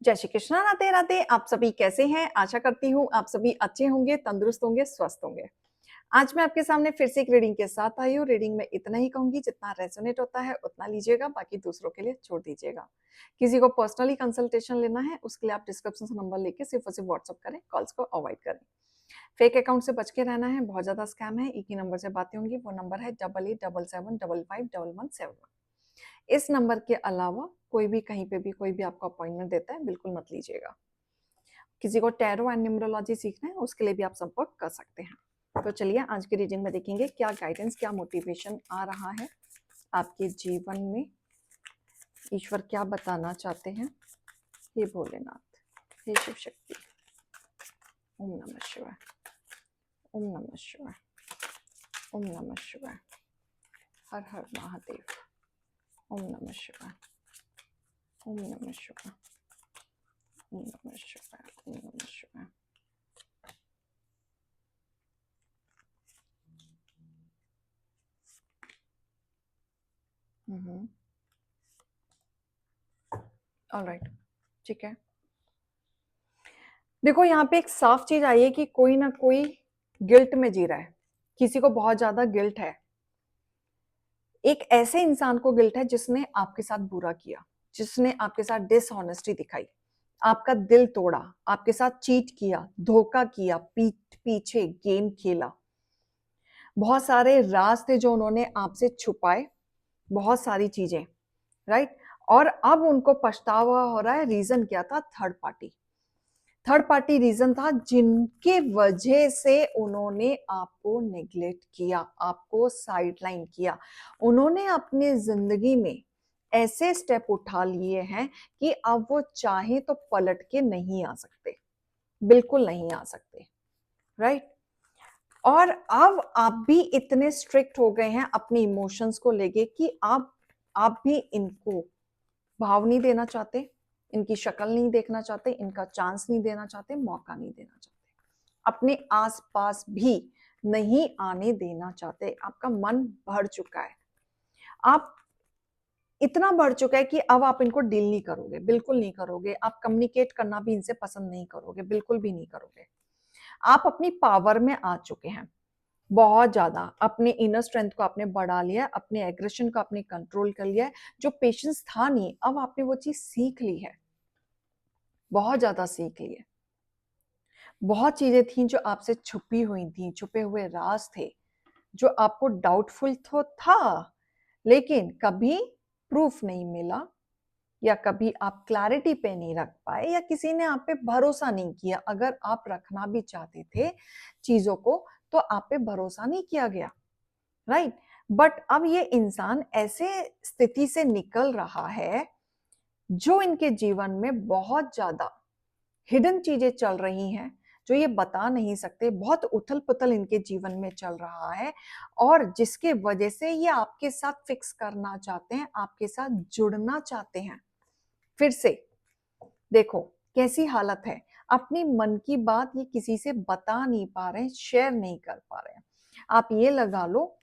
जय श्री कृष्णा, राधे राधे। आप सभी कैसे हैं? आशा करती हूँ आप सभी अच्छे होंगे, तंदुरुस्त होंगे, स्वस्थ होंगे। आज मैं आपके सामने फिर से एक रीडिंग के साथ आई हूँ। रीडिंग में इतना ही कहूंगी, जितना रेजोनेट होता है उतना लीजिएगा, बाकी दूसरों के लिए छोड़ दीजिएगा। किसी को पर्सनली कंसल्टेशन लेना है उसके लिए आप डिस्क्रिप्शन से नंबर लेके सिर्फ और सिर्फ व्हाट्सअप करें, कॉल्स को अवॉइड करें। फेक अकाउंट से बच के रहना है, बहुत ज्यादा स्कैम है। एक ही नंबर से बातें होंगी, वो नंबर है 8877555111। इस नंबर के अलावा कोई भी कहीं पे भी कोई भी आपको अपॉइंटमेंट देता है, बिल्कुल मत लीजिएगा। किसी को टैरो एंड न्यूमरोलॉजी सीखना है उसके लिए भी आप संपर्क कर सकते हैं। तो चलिए आज की रीडिंग में देखेंगे क्या गाइडेंस, क्या मोटिवेशन आ रहा है आपके जीवन में। ईश्वर क्या बताना चाहते हैं। हे भोलेनाथ, हे शिव शक्ति। ओम नमः शिवाय, ओम नमः शिवाय, ओम नमः शिवाय। हर हर महादेव। ओम नमः शिवाय, ओम नमः शिवाय, ओम नमः शिवाय, ओम नमः शिवाय। ऑलराइट, ठीक है। देखो यहाँ पे एक साफ चीज आई है कि कोई ना कोई गिल्ट में जी रहा है, किसी को बहुत ज्यादा गिल्ट है। एक ऐसे इंसान को गिल्ट है जिसने आपके साथ बुरा किया, जिसने आपके साथ डिसऑनेस्टी दिखाई, आपका दिल तोड़ा, आपके साथ चीट किया, धोखा किया, पीठ पीछे गेम खेला। बहुत सारे राज थे जो उन्होंने आपसे छुपाए, बहुत सारी चीजें, राइट। और अब उनको पछतावा हो रहा है। रीजन क्या था? Third party. Third party reason था जिनके वजह से उन्होंने आपको नेग्लेक्ट किया, आपको साइडलाइन किया। उन्होंने अपनी जिंदगी में ऐसे स्टेप उठा लिए हैं कि अब वो चाहे तो पलट के नहीं आ सकते, बिल्कुल नहीं आ सकते, राइट। और अब आप भी इतने स्ट्रिक्ट हो गए हैं अपने इमोशंस को लेके कि आप भी इनको भाव नहीं देना चाहते, इनकी शक्ल नहीं देखना चाहते, इनका चांस नहीं देना चाहते, मौका नहीं देना चाहते, अपने आसपास भी नहीं आने देना चाहते। आपका मन भर चुका है, आप इतना बढ़ चुका है कि अब आप इनको डील नहीं करोगे, बिल्कुल नहीं करोगे। आप कम्युनिकेट करना भी इनसे पसंद नहीं करोगे, बिल्कुल भी नहीं करोगे। आप अपनी पावर में आ चुके हैं, बहुत ज्यादा अपने इनर स्ट्रेंथ को आपने बढ़ा लिया है, अपने एग्रेशन को आपने कंट्रोल कर लिया है। जो पेशेंस था नहीं, अब आपने वो चीज सीख ली है, बहुत ज्यादा सीख ली है। बहुत चीजें थी जो आपसे छुपी हुई थी, छुपे हुए राज थे जो आपको डाउटफुल तो था, लेकिन कभी प्रूफ नहीं मिला, या कभी आप क्लैरिटी पे नहीं रख पाए, या किसी ने आप पे भरोसा नहीं किया। अगर आप रखना भी चाहते थे चीजों को तो आप पे भरोसा नहीं किया गया, राइट। बट अब ये इंसान ऐसे स्थिति से निकल रहा है जो इनके जीवन में बहुत ज्यादा हिडन चीजें चल रही हैं जो ये बता नहीं सकते। बहुत उथल पुथल इनके जीवन में चल रहा है, और जिसके वजह से ये आपके साथ फिक्स करना चाहते हैं, आपके साथ जुड़ना चाहते हैं फिर से। देखो कैसी हालत है, अपनी मन की बात ये किसी से बता नहीं पा रहे हैं, शेयर नहीं कर पा रहे हैं। आप ये लगा लो,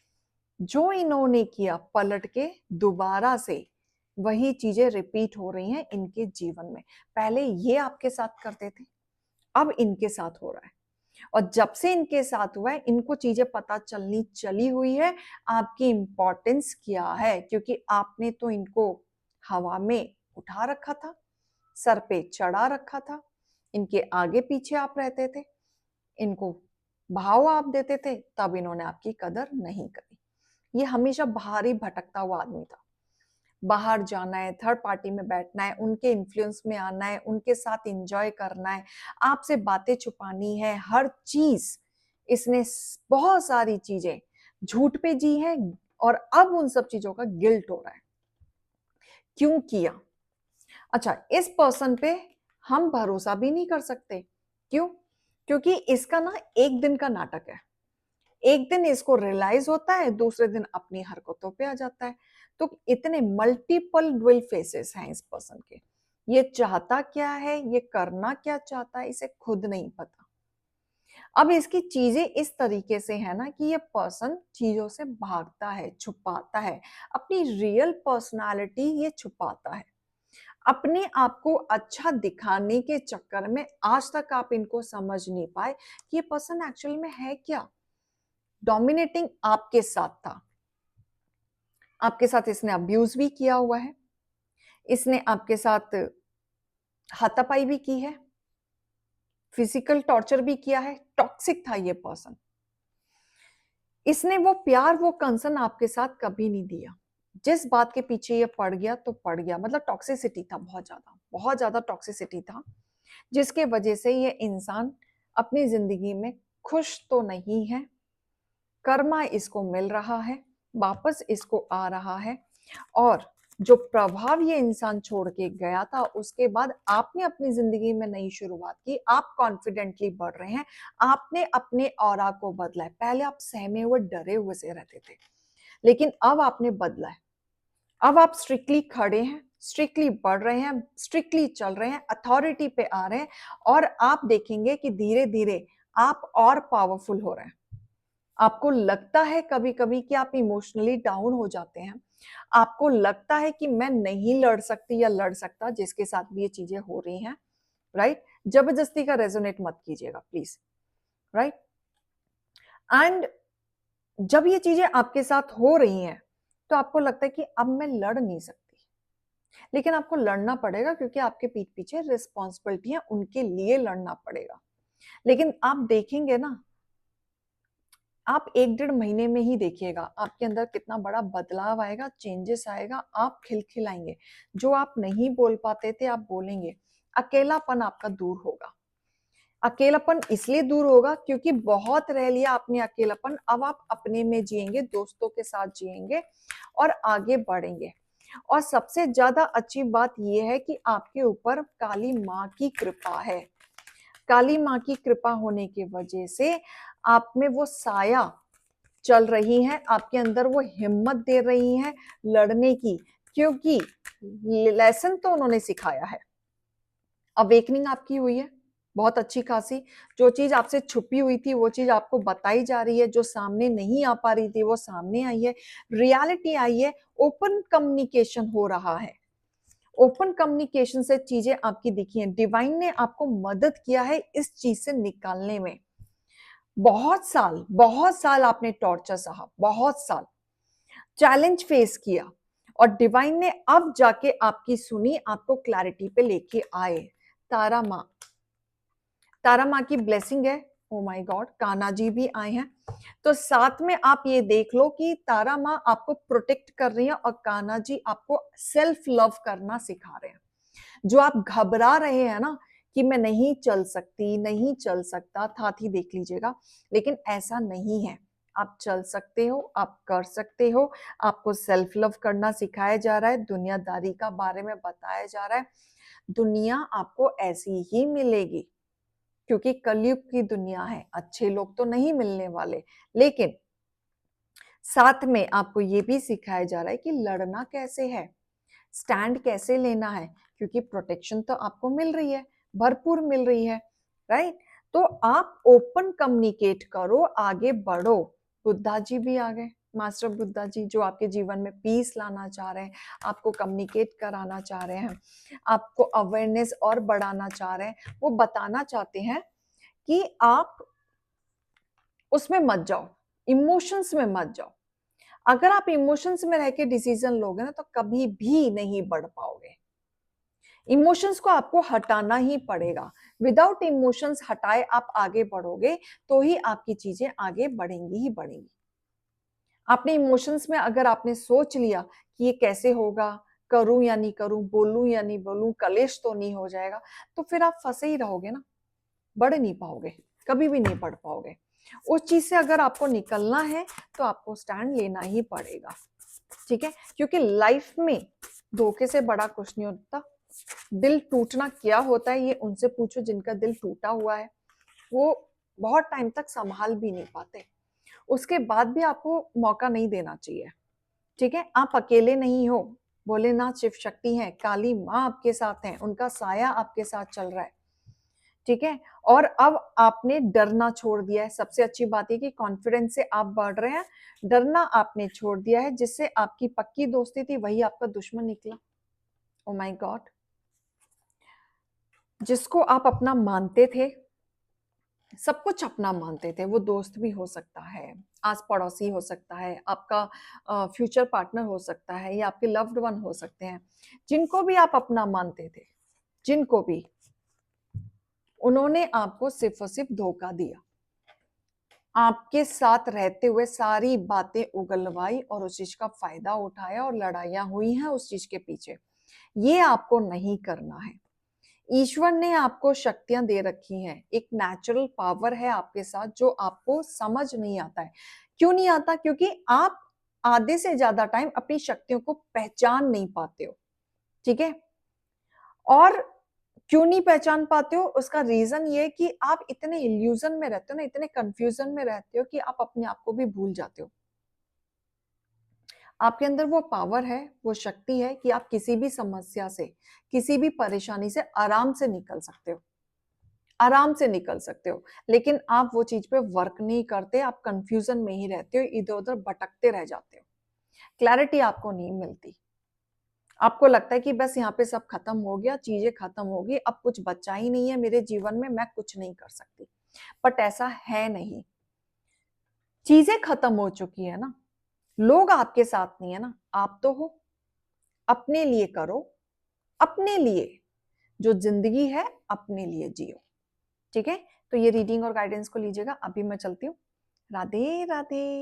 जो इन्होंने किया पलट के दोबारा से वही चीजें रिपीट हो रही हैं इनके जीवन में। पहले ये आपके साथ करते थे, अब इनके साथ हो रहा है। और जब से इनके साथ हुआ है इनको चीजें पता चली हुई है आपकी इंपॉर्टेंस क्या है, क्योंकि आपने तो इनको हवा में उठा रखा था, सर पे चढ़ा रखा था, इनके आगे पीछे आप रहते थे, इनको भाव आप देते थे, तब इन्होंने आपकी कदर नहीं करी। ये हमेशा बाहर ही भटकता हुआ आदमी था। बाहर जाना है, थर्ड पार्टी में बैठना है, उनके इन्फ्लुएंस में आना है, उनके साथ एंजॉय करना है, आपसे बातें छुपानी है, हर चीज इसने बहुत सारी चीजें झूठ पे जी है। और अब उन सब चीजों का गिल्ट हो रहा है, क्यों किया। अच्छा, इस पर्सन पे हम भरोसा भी नहीं कर सकते। क्यों? क्योंकि इसका ना एक दिन का नाटक है। एक दिन इसको रियलाइज होता है, दूसरे दिन अपनी हरकतों पे आ जाता है। तो इतने मल्टीपल ड्विल फेसेस हैं इस पर्सन के। ये चाहता क्या है, ये करना क्या चाहता है, इसे खुद नहीं पता। अब इसकी चीजें इस तरीके से है ना कि ये पर्सन चीजों से भागता है, छुपाता है, अपनी रियल पर्सनालिटी ये छुपाता है। अपने आप को अच्छा दिखाने के चक्कर में आज तक आप इनको समझ नहीं पाए कि ये पर्सन एक्चुअल में है क्या। डोमिनेटिंग आपके साथ था, आपके साथ इसने अब्यूज भी किया हुआ है, इसने आपके साथ हाथापाई भी की है, फिजिकल टॉर्चर भी किया है, टॉक्सिक था ये पर्सन। इसने वो प्यार, वो कंसर्न आपके साथ कभी नहीं दिया। जिस बात के पीछे ये पड़ गया तो पड़ गया, मतलब टॉक्सिसिटी था, बहुत ज्यादा टॉक्सिसिटी था, जिसके वजह से ये इंसान अपनी जिंदगी में खुश तो नहीं है। कर्मा इसको मिल रहा है, वापस इसको आ रहा है, और जो प्रभाव ये इंसान छोड़ के गया था उसके बाद आपने अपनी जिंदगी में नई शुरुआत की, आप कॉन्फिडेंटली बढ़ रहे हैं, आपने अपने ऑरा को बदला है। पहले आप सहमे हुए डरे हुए से रहते थे, लेकिन अब आपने बदला है। अब आप स्ट्रिक्टली खड़े हैं, स्ट्रिक्टली बढ़ रहे हैं, स्ट्रिक्टली चल रहे हैं, अथॉरिटी पे आ रहे हैं, और आप देखेंगे कि धीरे धीरे आप और पावरफुल हो रहे हैं। आपको लगता है कभी कभी कि आप इमोशनली डाउन हो जाते हैं, आपको लगता है कि मैं नहीं लड़ सकती या लड़ सकता, जिसके साथ भी ये चीजें हो रही हैं, राइट। जबरदस्ती का रेजोनेट मत कीजिएगा प्लीज, राइट। एंड जब ये चीजें आपके साथ हो रही हैं तो आपको लगता है कि अब मैं लड़ नहीं सकती, लेकिन आपको लड़ना पड़ेगा, क्योंकि आपके पीठ पीछे रिस्पॉन्सिबिलिटी है, उनके लिए लड़ना पड़ेगा। लेकिन आप देखेंगे ना, आप 1-1.5 महीने में ही देखिएगा आपके अंदर कितना बड़ा बदलाव आएगा, चेंजेस आएगा, आप खिलखिलाएंगे। जो आप नहीं बोल पाते थे आप बोलेंगे। अकेलापन आपका दूर होगा। अकेलापन इसलिए दूर होगा क्योंकि बहुत रह लिया आपने अकेलापन, अब आप अपने में जिएंगे, दोस्तों के साथ जिएंगे और आगे बढ़ेंगे। और सबसे ज्यादा अच्छी बात यह है कि आपके ऊपर काली माँ की कृपा है। काली माँ की कृपा होने की वजह से आप में वो साया चल रही है, आपके अंदर वो हिम्मत दे रही है लड़ने की, क्योंकि लेसन तो उन्होंने सिखाया है। अवेकनिंग आपकी हुई है बहुत अच्छी खासी। जो चीज आपसे छुपी हुई थी वो चीज आपको बताई जा रही है, जो सामने नहीं आ पा रही थी वो सामने आई है, रियलिटी आई है, ओपन कम्युनिकेशन हो रहा है। ओपन कम्युनिकेशन से चीजें आपकी दिखी हैं, डिवाइन ने आपको मदद किया है इस चीज से निकालने में। बहुत साल आपने टॉर्चर सहा, बहुत साल चैलेंज फेस किया, और डिवाइन ने अब जाके आपकी सुनी, आपको क्लैरिटी पे लेके आए। तारा माँ, तारा माँ की ब्लेसिंग है। Oh my God, Kanha ji भी आए हैं, तो साथ में आप ये देख लो कि तारा माँ आपको प्रोटेक्ट कर रही है और कान्हा जी आपको सेल्फ लव करना सिखा रहे हैं। जो आप घबरा रहे हैं ना कि मैं नहीं चल सकती, नहीं चल सकता, थाथी देख लीजिएगा, लेकिन ऐसा नहीं है। आप चल सकते हो, आप कर सकते हो, आपको सेल्फ लव करना सिखाया जा रहा है, दुनियादारी का बारे में बताया जा रहा है। दुनिया आपको ऐसी ही मिलेगी, क्योंकि कलयुग की दुनिया है, अच्छे लोग तो नहीं मिलने वाले, लेकिन साथ में आपको ये भी सिखाया जा रहा है कि लड़ना कैसे है, स्टैंड कैसे लेना है, क्योंकि प्रोटेक्शन तो आपको मिल रही है, भरपूर मिल रही है, राइट। तो आप ओपन कम्युनिकेट करो, आगे बढ़ो। बुद्धा जी भी आ गए, मास्टर बुद्धा जी, जो आपके जीवन में पीस लाना चाह रहे हैं, आपको कम्युनिकेट कराना चाह रहे हैं, आपको अवेयरनेस और बढ़ाना चाह रहे हैं। वो बताना चाहते हैं कि आप उसमें मत जाओ, इमोशंस में मत जाओ। अगर आप इमोशंस में रह के डिसीजन लोगे ना तो कभी भी नहीं बढ़ पाओगे। इमोशंस को आपको हटाना ही पड़ेगा। विदाउट इमोशंस हटाए आप आगे बढ़ोगे तो ही आपकी चीजें आगे बढ़ेंगी ही बढ़ेंगी। आपने इमोशंस में अगर आपने सोच लिया कि ये कैसे होगा, करूं या नहीं करूं, बोलूं या नहीं बोलूं, कलेश तो नहीं हो जाएगा, तो फिर आप फंसे ही रहोगे ना, बढ़ नहीं पाओगे, कभी भी नहीं बढ़ पाओगे। उस चीज से अगर आपको निकलना है तो आपको स्टैंड लेना ही पड़ेगा, ठीक है। क्योंकि लाइफ में धोखे से बड़ा कुछ नहीं होता। दिल टूटना क्या होता है ये उनसे पूछो जिनका दिल टूटा हुआ है, वो बहुत टाइम तक संभाल भी नहीं पाते, उसके बाद भी आपको मौका नहीं देना चाहिए, ठीक है। आप अकेले नहीं हो, भोलेनाथ शिव शक्ति हैं, काली माँ आपके साथ हैं, उनका साया आपके साथ चल रहा है, ठीक है। और अब आपने डरना छोड़ दिया है। सबसे अच्छी बात है कि कॉन्फिडेंस से आप बढ़ रहे हैं, डरना आपने छोड़ दिया है। जिससे आपकी पक्की दोस्ती थी वही आपका दुश्मन निकला। ओ माय गॉड, जिसको आप अपना मानते थे, सब कुछ अपना मानते थे, वो दोस्त भी हो सकता है, आस पड़ोसी हो सकता है, आपका फ्यूचर पार्टनर हो सकता है, या आपके लव्ड वन हो सकते हैं, जिनको भी आप अपना मानते थे, जिनको भी, उन्होंने आपको सिर्फ और सिर्फ धोखा दिया। आपके साथ रहते हुए सारी बातें उगलवाई और उस चीज का फायदा उठाया और लड़ाइयां हुई हैं उस चीज के पीछे। ये आपको नहीं करना है। ईश्वर ने आपको शक्तियां दे रखी हैं, एक नेचुरल पावर है आपके साथ जो आपको समझ नहीं आता है। क्यों नहीं आता? क्योंकि आप आधे से ज्यादा टाइम अपनी शक्तियों को पहचान नहीं पाते हो। ठीक है? और क्यों नहीं पहचान पाते हो? उसका रीजन ये है कि आप इतने इल्यूजन में रहते हो ना, इतने कंफ्यूजन में रहते हो कि आप अपने आप को भी भूल जाते हो। आपके अंदर वो पावर है, वो शक्ति है कि आप किसी भी समस्या से, किसी भी परेशानी से आराम से निकल सकते हो, आराम से निकल सकते हो। लेकिन आप वो चीज पे वर्क नहीं करते, आप कंफ्यूजन में ही रहते हो, इधर उधर भटकते रह जाते हो, क्लैरिटी आपको नहीं मिलती। आपको लगता है कि बस यहाँ पे सब खत्म हो गया, चीजें खत्म हो गई, अब कुछ बचा ही नहीं है मेरे जीवन में, मैं कुछ नहीं कर सकती। बट ऐसा है नहीं, चीजें खत्म हो चुकी है ना, लोग आपके साथ नहीं है ना, आप तो हो। अपने लिए करो, अपने लिए, जो जिंदगी है अपने लिए जियो। ठीक है? तो ये रीडिंग और गाइडेंस को लीजिएगा। अभी मैं चलती हूँ। राधे राधे।